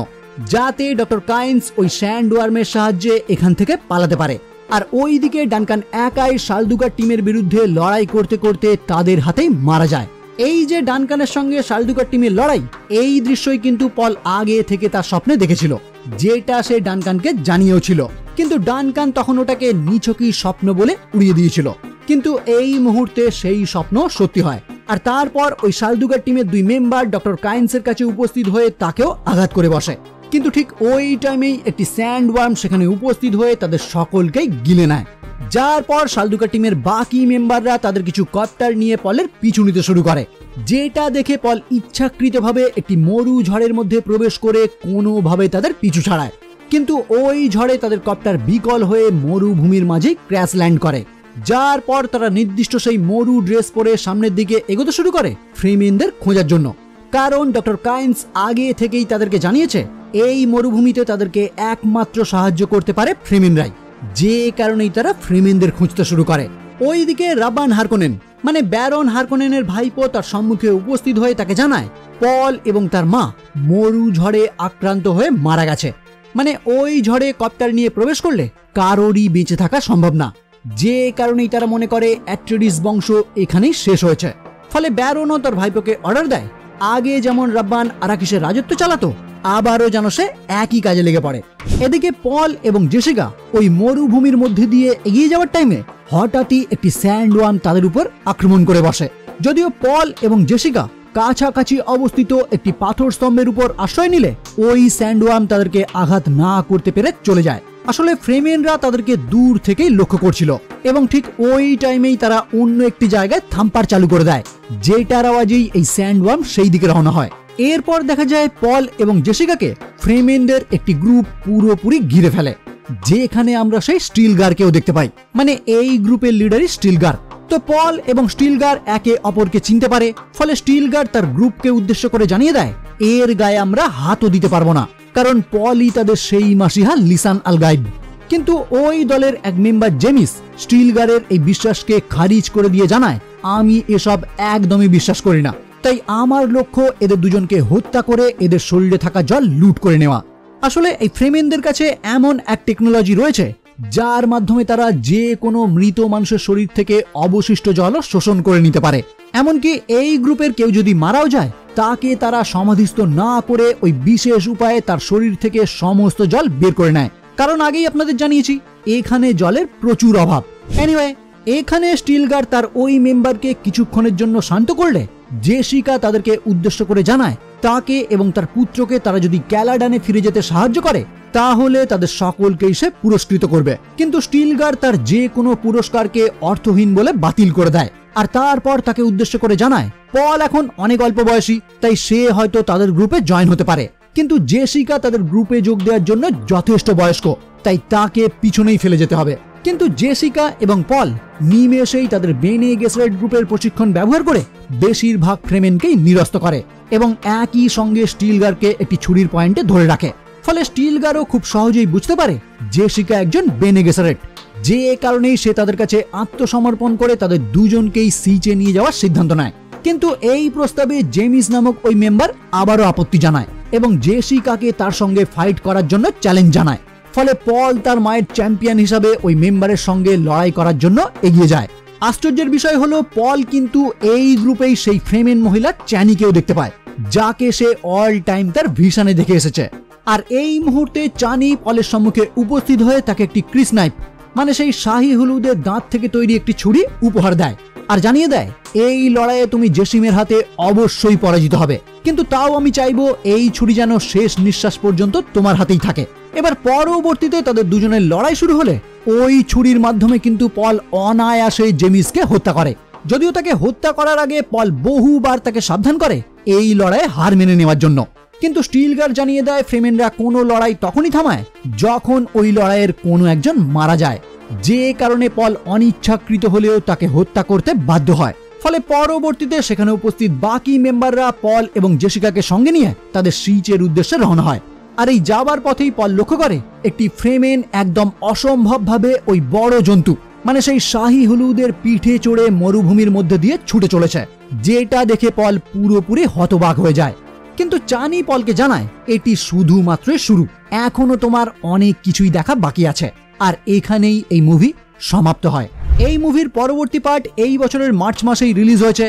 S1: যাতে ডক্টর কাইন্স ওই স্যান্ডওয়ার্মের সাহায্যে এখান থেকে পালাতে পারে। আর ওইদিকে ডানকান একাই সালদুকার টিমের বিরুদ্ধে লড়াই করতে করতে তাদের হাতেই মারা যায়। এই যে ডানকানের সঙ্গে সালদুকার টিমের লড়াই, এই দৃশ্যই কিন্তু পল আগে থেকে তার স্বপ্নে দেখেছিল, যেটা সে ডানকানকে জানিয়েও ছিল। কিন্তু ডানকান তখন ওটাকে নিছকই স্বপ্ন বলে উড়িয়ে দিয়েছিল। কিন্তু এই মুহূর্তে সেই স্বপ্ন সত্যি হয়। আর তারপর ওই শালদুগার টিমের 2 মেম্বার ডক্টর কাইন্সের কাছে উপস্থিত হয়ে তাকেও আঘাত করে বসে। কিন্তু ঠিক ওই টাইমেই একটি স্যান্ডওয়ার্ম সেখানে উপস্থিত হয়ে তাদের সকলকেই গিলে নেয়। যার পর শালদুকা টিমের বাকি মেম্বাররা তাদের কিছু কপ্টার নিয়ে পলের পিছু নিতে শুরু করে, যেটা দেখে পল ইচ্ছাকৃতভাবে একটি মরু ঝড়ের মধ্যে প্রবেশ করে কোনোভাবে তাদের পিছু ছাড়ায়। কিন্তু ওই ঝড়ে তাদের কপ্টার বিকল হয়ে মরুভূমির মাঝে ক্র্যাশ ল্যান্ড করে। যার পর তারা নির্দিষ্ট সেই মরু ড্রেস পরে সামনের দিকে এগোতে শুরু করে ফ্রিম্যানদের খোঁজার জন্য, কারণ ডক্টর কাইন্স আগে থেকেই তাদেরকে জানিয়েছে এই মরুভূমিতে তাদেরকে একমাত্র সাহায্য করতে পারে ফ্রিম্যানরাই, যে কারণেই তারা ফ্রিম্যানদের খুঁজতে শুরু করে। ওইদিকে রাবান হারকোনেন মানে ব্যারন হারকোনেনের ভাইপো তার সম্মুখে উপস্থিত হয়ে তাকে জানায় পল এবং তার মা মরু ঝড়ে আক্রান্ত হয়ে মারা গেছে। মানে ওই ঝড়ে কপ্টার নিয়ে প্রবেশ করলে কারোরই বেঁচে থাকা সম্ভব না, যে কারণেই তারা মনে করে অ্যাট্রেডিস বংশ এখানেই শেষ হয়েছে। ফলে ব্যারনও তার ভাইপোকে অর্ডার দেয় আগে যেমন রাব্বান আরাকিসের রাজত্ব চালাতো আবারও যেন সে একই কাজে লেগে পড়ে। এদিকে পল এবং জেসিকা ওই মরুভূমির মধ্যে দিয়ে এগিয়ে যাওয়ার টাইমে হঠাৎই একটি স্যান্ডওয়ার্ম তাদের উপর আক্রমণ করে বসে। যদিও পল এবং জেসিকা কাছাকাছি অবস্থিত একটি পাথর স্তম্ভের উপর আশ্রয় নিলে ওই স্যান্ডওয়ার্ম তাদেরকে আঘাত না করতে পেরে চলে যায়। আসলে ফ্রেমেনরা তাদেরকে দূর থেকেই লক্ষ্য করছিল এবং ঠিক ওই টাইমেই তারা অন্য একটি জায়গায় থাম্পার চালু করে দেয়, যেটার আওয়াজেই এই স্যান্ডওয়ার্ম সেই দিকে রওনা হয়। এরপর দেখা যায় পল এবং জেসিকাকে ফ্রেমেনদের একটি গ্রুপ পুরোপুরি ঘিরে ফেলে, যেখানে আমরা সেই স্টিলগারকেও দেখতে পাই। মানে এই গ্রুপের লিডারই স্টিলগার। তো পল এবং স্টিলগার একে অপরকে চিনতে পারে, ফলে স্টিলগার তার গ্রুপকে উদ্দেশ্য করে জানিয়ে দেয় এর গায়ে আমরা হাতও দিতে পারবো না, কারণ পলই তাদের সেই মাসিহা লিসান আল গাইব। কিন্তু ওই দলের এক মেম্বার জেমিস স্টিলগারের এই বিশ্বাসকে খারিজ করে দিয়ে জানায় আমি এসব একদমই বিশ্বাস করি না, তাই আমার লক্ষ্য এদের দুজনকে হত্যা করে এদের শরীরে থাকা জল লুট করে নেওয়া। আসলে এই ফ্রেমেনদের কাছে এমন এক টেকনোলজি রয়েছে যার মাধ্যমে তারা যে কোনো মৃত মানুষের শরীর থেকে অবশিষ্ট জল শোষণ করে নিতে পারে। এমনকি এই গ্রুপের কেউ যদি মারাও যায় তাকে তারা সমাধিস্থ না করে ওই বিশেষ উপায়ে তার শরীর থেকে সমস্ত জল বের করে নেয়, কারণ আগেই আপনাদের জানিয়েছি এখানে জলের প্রচুর অভাব। এনিওয়ে, এখানে স্টিলগার তার ওই মেম্বারকে কিছুক্ষণের জন্য শান্ত করলে জেসিকা তাদেরকে উদ্দেশ্য করে জানায় তাকে এবং তার পুত্রকে তারা যদি ক্যালাডানে ফিরে যেতে সাহায্য করে তাহলে তাদের সকলকেই সে পুরস্কৃত করবে। কিন্তু স্টিলগার তার যে কোনো পুরস্কারকে অর্থহীন বলে বাতিল করে দেয়, আর তারপর তাকে উদ্দেশ্য করে জানায় পল এখন অনেক অল্প বয়সী, তাই সে হয়তো তাদের গ্রুপে জয়েন হতে পারে, কিন্তু জেসিকা তাদের গ্রুপে যোগ দেওয়ার জন্য যথেষ্ট বয়স্ক, তাই তাকে পিছনেই ফেলে যেতে হবে। কিন্তু জেসিকা এবং পল নিমেষেই তাদের বেনে গেসরেট গ্রুপের প্রশিক্ষণ ব্যবহার করে বেশিরভাগ ফ্রেমেনকেই নিরস্ত করে এবং একই সঙ্গে স্টিলগারকে একটি ছুরির পয়েন্টে ধরে রাখে। ফলে স্টিলগারও খুব সহজেই বুঝতে পারে জেসিকা একজন বেনে গেসরেট, যে কারণেই সে তাদের কাছে আত্মসমর্পণ করে তাদের দুজনকেই সিচে নিয়ে যাওয়ার সিদ্ধান্ত নেয়। কিন্তু এই প্রস্তাবে জেমিস নামক ওই মেম্বার আবারও আপত্তি জানায় এবং জেসিকাকে তার সঙ্গে ফাইট করার জন্য চ্যালেঞ্জ জানায়। ফলে পল তার মায়ের চ্যাম্পিয়ন হিসাবে ওই মেম্বারের সঙ্গে লড়াই করার জন্য এগিয়ে যায়। আশ্চর্যের বিষয় হলো পল কিন্তু এই গ্রুপেই সেই ফ্রেমেন মহিলা চ্যানিকেও দেখতে পায়, যাকে সে অল টাইম তার ভিশনে দেখে এসেছে। আর এই মুহূর্তে চানি পলের সম্মুখে উপস্থিত হয়ে তাকে একটি ক্রিস নাইফ মানে সেই শাহী হলুদের দাঁত থেকে তৈরি একটি ছুরি উপহার দেয় আর জানিয়ে দেয় এই লড়াইয়ে তুমি জেসিমের হাতে অবশ্যই পরাজিত হবে, কিন্তু তাও আমি চাইবো এই ছুরি যেন শেষ নিঃশ্বাস পর্যন্ত তোমার হাতেই থাকে। এবার পরবর্তীতে তাদের দুজনের লড়াই শুরু হলে ওই ছুরির মাধ্যমে কিন্তু পল অনায়াসে জেমিসকে হত্যা করে। যদিও তাকে হত্যা করার আগে পল বহুবার তাকে সাবধান করে এই লড়াইয়ে হার মেনে নেওয়ার জন্য, কিন্তু স্টিলগার জানিয়ে দেয় ফ্রেমেনরা কোনো লড়াই তখনই থামায় যখন ওই লড়াইয়ের কোনো একজন মারা যায়, যে কারণে পল অনিচ্ছাকৃত হলেও তাকে হত্যা করতে বাধ্য হয়। ফলে পরবর্তীতে সেখানে উপস্থিত বাকি মেম্বাররা পল এবং জেসিকাকে সঙ্গে নিয়ে তাদের সিচের উদ্দেশ্যে রওনা হয়। আর এই যাবার পথেই পল লক্ষ্য করে একটি ফ্রেমেন একদম অসম্ভবভাবে ওই বড় জন্তু মানে সেই শাহী হলুদের পিঠে চড়ে মরুভূমির মধ্যে দিয়ে ছুটে চলেছে, যেটা দেখে পল পুরোপুরি হতবাক হয়ে যায়। কিন্তু চানি পলকে জানায় এটি শুধুমাত্র শুরু, এখনো তোমার অনেক কিছুই দেখা বাকি আছে। আর এখানেই এই মুভি সমাপ্ত হয়। এই মুভির পরবর্তী পার্ট এই বছরের মার্চ মাসেই রিলিজ হয়েছে,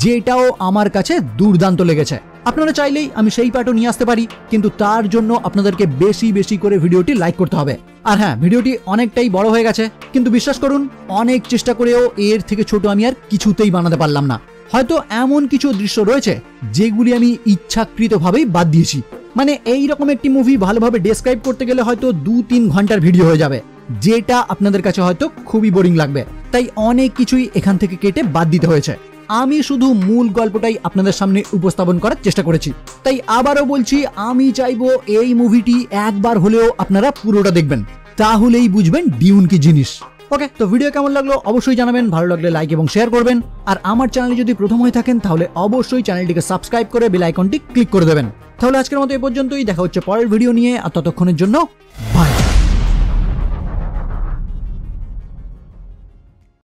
S1: যেটাও আমার কাছে দুর্দান্ত লেগেছে। আপনারা চাইলেই আমি সেই পার্টও নিয়ে আসতে পারি, কিন্তু তার জন্য আপনাদেরকে বেশি বেশি করে ভিডিওটি লাইক করতে হবে। আর হ্যাঁ, ভিডিওটি অনেকটাই বড় হয়ে গেছে, কিন্তু বিশ্বাস করুন অনেক চেষ্টা করেও এর থেকে ছোট আমি আর কিছুতেই বানাতে পারলাম না। হয়তো এমন কিছু দৃশ্য রয়েছে যেগুলি আমি ইচ্ছাকৃতভাবেই বাদ দিয়েছি। মানে এই রকম একটি মুভি ভালোভাবে ডেসক্রাইব করতে গেলে হয়তো 2-3 ঘন্টার ভিডিও হয়ে যাবে, যেটা আপনাদের কাছে হয়তো খুবই বোরিং লাগবে। তাই অনেক কিছুই এখান থেকে কেটে বাদ দিতে হয়েছে। আমি শুধু মূল গল্পটাই আপনাদের সামনে উপস্থাপন করার চেষ্টা করেছি। তাই আবারও বলছি, আমি চাইবো এই মুভিটি একবার হলেও আপনারা পুরোটা দেখবেন, তাহলেই বুঝবেন ডিউন কি জিনিস। ওকে, তো ভিডিও কেমন লাগলো অবশ্যই জানাবেন, ভালো লাগলে লাইক এবং শেয়ার করবেন। আর আমার চ্যানেলে যদি প্রথম হয়ে থাকেন তাহলে অবশ্যই চ্যানেলটিকে সাবস্ক্রাইব করে বেল আইকনটি ক্লিক করে দেবেন। তাহলে আজকের মতো এই পর্যন্তই, দেখা হচ্ছে পরের ভিডিও নিয়ে, আর ততক্ষণের জন্য বাই।